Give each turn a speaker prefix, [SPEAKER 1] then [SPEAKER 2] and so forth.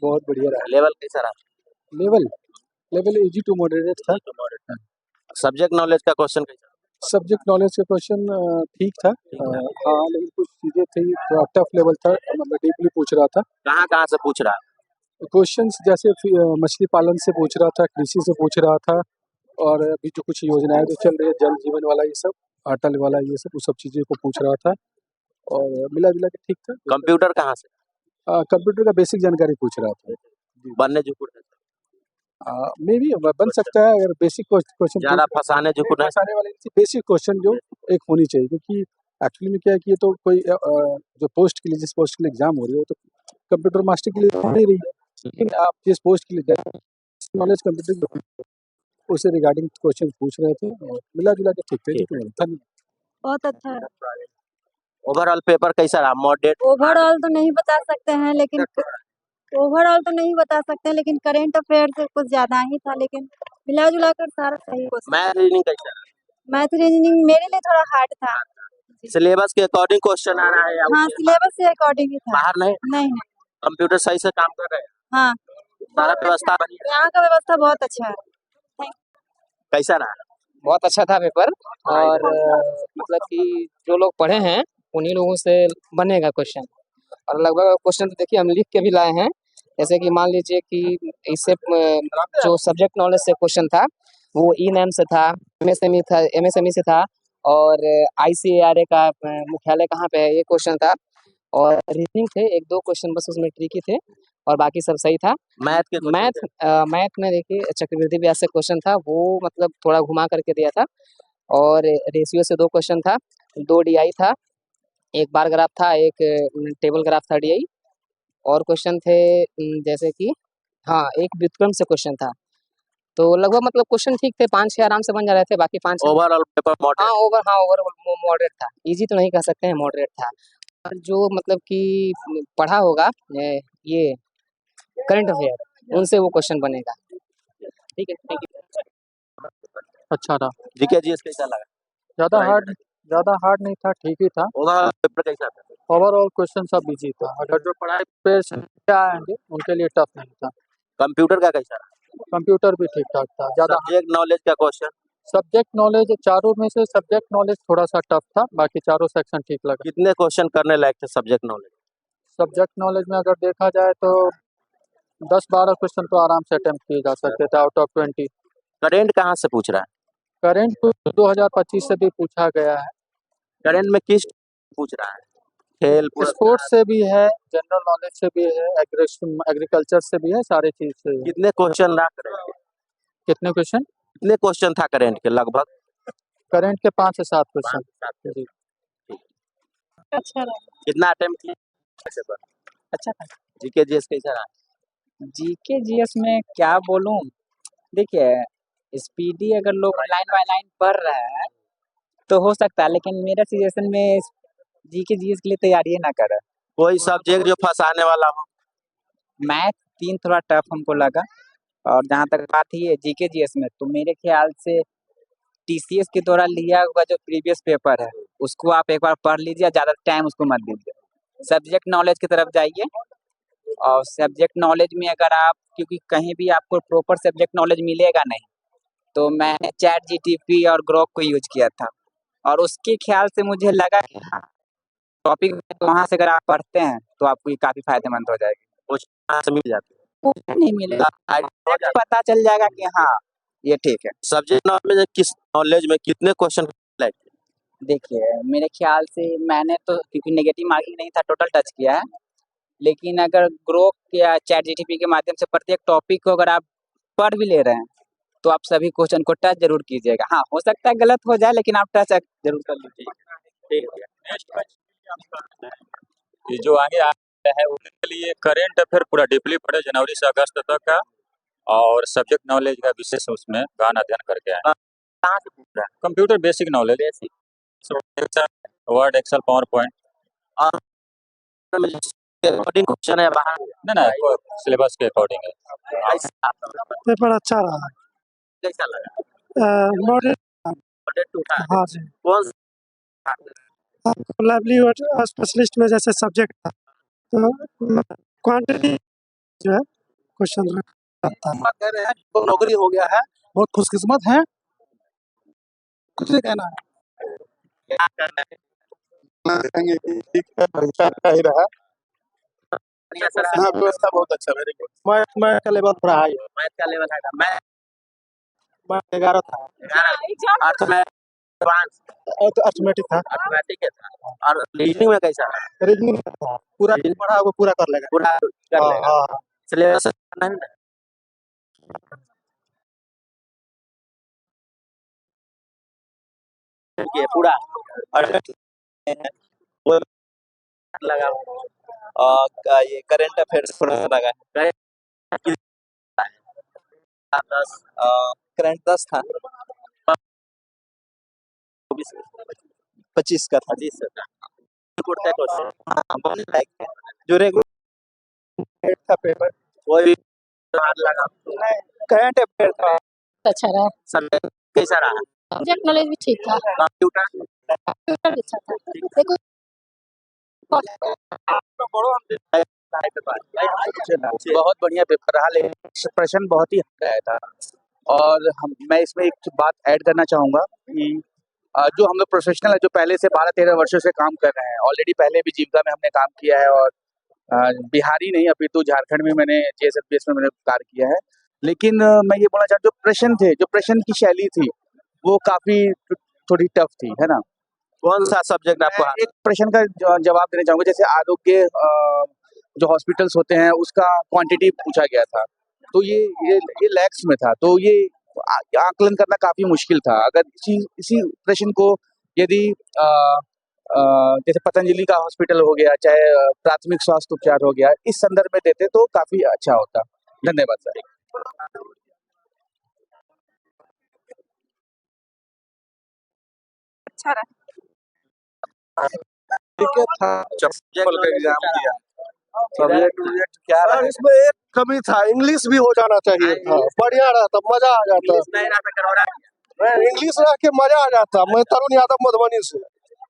[SPEAKER 1] बहुत बढ़िया रहा।
[SPEAKER 2] लेवल कैसा रहा?
[SPEAKER 1] Level level easy to moderate था।
[SPEAKER 2] सब्जेक्ट नॉलेज का क्वेश्चन कैसा?
[SPEAKER 1] सब्जेक्ट नॉलेज का क्वेश्चन ठीक था। हाँ, लेकिन कुछ चीज़ें थी, थोड़ा टफ लेवल था, मतलब डीपली पूछ रहा था।
[SPEAKER 2] कहाँ से पूछ रहा है?
[SPEAKER 1] क्वेश्चंस जैसे मछली पालन से पूछ रहा था, कृषि से पूछ रहा था, और अभी जो कुछ योजनाएं जो चल रही है, जल जीवन वाला, ये सब अटल वाला, ये सब, वो सब चीज़ें को पूछ रहा था, और मिला जुला के ठीक था।
[SPEAKER 2] कंप्यूटर कहाँ से?
[SPEAKER 1] कंप्यूटर का बेसिक जानकारी पूछ रहा था।
[SPEAKER 2] बनने जुकुड़
[SPEAKER 1] मे बी बन सकता है, अगर बेसिक क्वेश्चन
[SPEAKER 2] ज्यादा फंसाने
[SPEAKER 1] वाले बेसिक क्वेश्चन जो एक होनी चाहिए, क्योंकि एक्चुअली में क्या है कि ये तो कोई जो पोस्ट के लिए, जिस पोस्ट के लिए एग्जाम हो रही है, वो तो कंप्यूटर मास्टर के लिए तो हो नहीं रही है, लेकिन आप जिस पोस्ट के लिए नॉलेज कंप्यूटर उससे रिगार्डिंग क्वेश्चन पूछ रहे थे, और मिला जुला के ठीक थे। धन्यवाद।
[SPEAKER 3] बहुत अच्छा है।
[SPEAKER 2] ओवरऑल पेपर कैसा रहा? मॉडरेट?
[SPEAKER 3] ओवरऑल तो नहीं बता सकते हैं, लेकिन करेंट अफेयर से कुछ ज्यादा ही था, लेकिन मिला जुला कर सारा सही क्वेश्चन।
[SPEAKER 2] मैथ रीजनिंग कैसा रहा?
[SPEAKER 3] मैथ रीजनिंग मेरे लिए थोड़ा हार्ड था।
[SPEAKER 2] सिलेबस के अकॉर्डिंग क्वेश्चन आ रहा है या
[SPEAKER 3] हाँ, सिलेबस से अकॉर्डिंग ही था।
[SPEAKER 2] बाहर नहीं?
[SPEAKER 3] नहीं।
[SPEAKER 2] कंप्यूटर सही से काम कर रहे हैं?
[SPEAKER 3] हाँ,
[SPEAKER 2] सारा व्यवस्था बढ़िया?
[SPEAKER 3] यहाँ का व्यवस्था बहुत अच्छा है।
[SPEAKER 2] कैसा रहा?
[SPEAKER 4] बहुत अच्छा था पेपर, और मतलब कि जो लोग पढ़े हैं उन्हीं लोगों से बनेगा क्वेश्चन, और लगभग क्वेश्चन तो देखिए हम लिख के भी लाए हैं। जैसे कि मान लीजिए कि इससे जो सब्जेक्ट नॉलेज से क्वेश्चन था वो ई नैम से था, एमएसएमई से था, और आईसीएआरए का मुख्यालय कहाँ पे है ये क्वेश्चन था, और रीजनिंग थे, एक दो क्वेश्चन बस उसमें ट्रिकी थे, और बाकी सब सही था। मैथ में देखिए चक्रवृद्धि ब्याज से क्वेश्चन था, वो मतलब थोड़ा घुमा करके दिया था, और रेशियो से 2 क्वेश्चन था, 2 डीआई था, एक बार ग्राफ था, एक टेबल ग्राफ था डीआई, और क्वेश्चन थे जैसे कि हाँ, एक व्युत्क्रम से क्वेश्चन था। तो लगभग मतलब क्वेश्चन ठीक थे, 5-6 आराम से बन जा रहे थे, बाकी 5
[SPEAKER 2] overall paper moderate?
[SPEAKER 4] Overall moderate था। इजी तो नहीं कह सकते हैं, मॉडरेट था। और जो मतलब कि पढ़ा होगा ये करंट अफेयर, उनसे वो क्वेश्चन बनेगा। ठीक है, थैंक यू।
[SPEAKER 1] अच्छा रहा।
[SPEAKER 2] जीके जीएस कैसा लगा?
[SPEAKER 1] ज़्यादा हार्ड नहीं था, ठीक ही था।
[SPEAKER 2] ओवरऑल पेपर कैसा था?
[SPEAKER 1] ओवरऑल क्वेश्चन सब इजी था, अगर जो पढ़ाई पे से आएंगे उनके लिए टफ नहीं था।
[SPEAKER 2] कंप्यूटर का कैसा रहा?
[SPEAKER 1] कंप्यूटर भी ठीक ठाक था। ज़्यादा
[SPEAKER 2] सब्जेक्ट नॉलेज का क्वेश्चन?
[SPEAKER 1] सब्जेक्ट नॉलेज चारों में से सब्जेक्ट नॉलेज थोड़ा सा टफ था, बाकी चारों सेक्शन ठीक लगा।
[SPEAKER 2] कितने क्वेश्चन करने लायक थे सब्जेक्ट नॉलेज?
[SPEAKER 1] सब्जेक्ट नॉलेज में अगर देखा जाए तो 10-12 क्वेश्चन तो आराम से अटेम्प्ट किए जा सकते थे आउट ऑफ 20।
[SPEAKER 2] करेंट कहाँ से पूछ रहा है?
[SPEAKER 1] करेंट तो 2025 से भी पूछा गया है।
[SPEAKER 2] करेंट में किस पूछ रहा है? खेल,
[SPEAKER 1] स्पोर्ट्स से भी है, जनरल नॉलेज से भी है, एग्रीकल्चर से भी है, सारे चीज से।
[SPEAKER 2] कितने क्वेश्चन रहा करेंट?
[SPEAKER 1] कितने क्वेश्चन
[SPEAKER 2] था करेंट के? लगभग
[SPEAKER 1] करेंट के 5 से 7 क्वेश्चन। जी,
[SPEAKER 3] अच्छा रहा।
[SPEAKER 2] कितना अटेम्प्ट किए?
[SPEAKER 5] अच्छा था।
[SPEAKER 2] जीके जीएस कैसा रहा?
[SPEAKER 5] जीके जीएस में क्या बोलूं, देखिए स्पीडी अगर लोग लाइन बाय लाइन पढ़ रहे हैं तो हो सकता है, लेकिन मेरा सजेशन में जीके जीएस के लिए तैयारी ना करें।
[SPEAKER 2] कोई सब्जेक्ट जो फंसाने वाला हो?
[SPEAKER 5] मैथ 3 थोड़ा टफ हमको लगा, और जहाँ तक बात है जीके जीएस में, तो मेरे ख्याल से टीसीएस के द्वारा लिया हुआ जो प्रीवियस पेपर है उसको आप एक बार पढ़ लीजिए, ज़्यादा टाइम उसको मत दीजिए, सब्जेक्ट नॉलेज की तरफ जाइए। और सब्जेक्ट नॉलेज में अगर आप, क्योंकि कहीं भी आपको प्रॉपर सब्जेक्ट नॉलेज मिलेगा नहीं, तो मैंने चैट जीटीपी और ग्रोक को यूज किया था, और उसके ख्याल से मुझे लगा कि हाँ टॉपिक वहाँ से अगर आप पढ़ते हैं तो आपको ये काफ़ी फायदेमंद हो जाएगी।
[SPEAKER 2] कुछ कहाँ से मिल जाते?
[SPEAKER 5] नहीं मिलेगा, पता चल जाएगा कि हाँ ये ठीक है।
[SPEAKER 2] सब्जेक्ट नॉलेज में कितने क्वेश्चन?
[SPEAKER 5] देखिए मेरे ख्याल से मैंने तो, क्योंकि नेगेटिव मार्किंग नहीं था, टोटल टच किया है, लेकिन अगर ग्रोक या चैट जीटीपी के माध्यम से प्रत्येक टॉपिक को अगर आप पढ़ भी ले रहे हैं तो आप सभी क्वेश्चन को टच जरूर कीजिएगा। हाँ, हो सकता है गलत हो जाए, लेकिन आप टच जरूर कर लीजिए।
[SPEAKER 6] ये जो आगे आ रहा है उनके लिए करेंट अफेयर पूरा डीपली पढ़े जनवरी से अगस्त तक का, और सब्जेक्ट नॉलेज का विशेष उसमें गहन अध्ययन करके आए।
[SPEAKER 2] कहाँ से पूछ रहा है?
[SPEAKER 6] Computer basic knowledge, Word, Excel, PowerPoint.
[SPEAKER 2] According question है बाहर?
[SPEAKER 6] नहीं, सिलेबस के अकॉर्डिंग है।
[SPEAKER 7] पेपर अच्छा रहा।
[SPEAKER 2] कैसा लगा? मॉडरेट टू था।
[SPEAKER 7] हाँ जी।
[SPEAKER 2] कौन
[SPEAKER 7] लाइवलीहुड स्पेशलिस्ट में जैसे सब्जेक्ट था, तो क्वांटिटी जो है क्वेश्चन रहता है।
[SPEAKER 1] कह रहे हैं तो नौकरी हो गया है, बहुत खुशकिस्मत हैं। कुछ नहीं कहना है।
[SPEAKER 2] क्या करना है?
[SPEAKER 1] कहेंगे कि ठीक है, अच्छा ही रहा।
[SPEAKER 2] कैसा रहा?
[SPEAKER 1] हाँ, व्यवस्था बहुत अच्छा, वेरी गुड। मैं का लेवल थोड़ा हाई है।
[SPEAKER 2] मैथ का लेवल है मैं
[SPEAKER 1] मैं 11 था।
[SPEAKER 2] 11 अर्थ में एडवांस
[SPEAKER 1] अर्थमेटिक था।
[SPEAKER 2] अर्थमेटिक है था और रीजनिंग में कैसा है?
[SPEAKER 1] रीजनिंग था, पूरा पढ़ा वो पूरा कर लेगा।
[SPEAKER 2] पूरा कर
[SPEAKER 1] हाँ
[SPEAKER 2] लेगा
[SPEAKER 1] हाँ।
[SPEAKER 2] सिलेबस नहीं ना ये पूरा और वो लगा ये करंट अफेयर्स थोड़ा सा लगा है करंट 10 था 25 का था 25 का रिपोर्ट का क्वेश्चन जो रेगुलर था पेपर वो भी लगा करंट अफेयर था
[SPEAKER 3] अच्छा रहा।
[SPEAKER 2] सब्जेक्ट कैसा रहा?
[SPEAKER 3] सब्जेक्ट नॉलेज भी ठीक था।
[SPEAKER 2] कंप्यूटर
[SPEAKER 3] कंप्यूटर भी अच्छा था। देखो
[SPEAKER 1] बहुत बढ़िया पेपर रहा, लेकिन प्रश्न बहुत ही हल्का आया था। और मैं इसमें एक बात ऐड करना चाहूँगा कि जो हम लोग प्रोफेशनल है, जो पहले से 12-13 वर्षों से काम कर रहे हैं, ऑलरेडी पहले भी जीविका में हमने काम किया है और बिहार ही नहीं अपितु झारखंड में मैंने JSFBS में मैंने कार्य किया है। लेकिन मैं ये बोलना चाहता हूँ, जो प्रश्न की शैली थी वो काफ़ी थोड़ी टफ थी, है ना?
[SPEAKER 2] कौन सा सब्जेक्ट आपको
[SPEAKER 1] मैं एक प्रश्न का जवाब देना चाहूँगा, जैसे आरोग्य जो हॉस्पिटल्स होते हैं उसका क्वांटिटी पूछा गया था, तो ये लैक्स में था, तो ये आकलन करना काफ़ी मुश्किल था। अगर इसी प्रश्न को यदि जैसे पतंजलि का हॉस्पिटल हो गया, चाहे प्राथमिक स्वास्थ्य उपचार हो गया, इस संदर्भ में देते तो काफ़ी अच्छा होता। धन्यवाद सर।
[SPEAKER 3] अच्छा रहा।
[SPEAKER 1] ठीक है था, चप्पल का एग्जाम दिया।
[SPEAKER 2] सब्जेक्ट
[SPEAKER 1] क्या रहा? इसमें एक कमी था, इंग्लिश भी हो जाना चाहिए था, बढ़िया रहता, मजा आ जाता।
[SPEAKER 2] इंग्लिश नहीं रहा था करौरा
[SPEAKER 1] इंग्लिश रह के मजा आ जाता। मैं तरुण यादव मधुबनी से।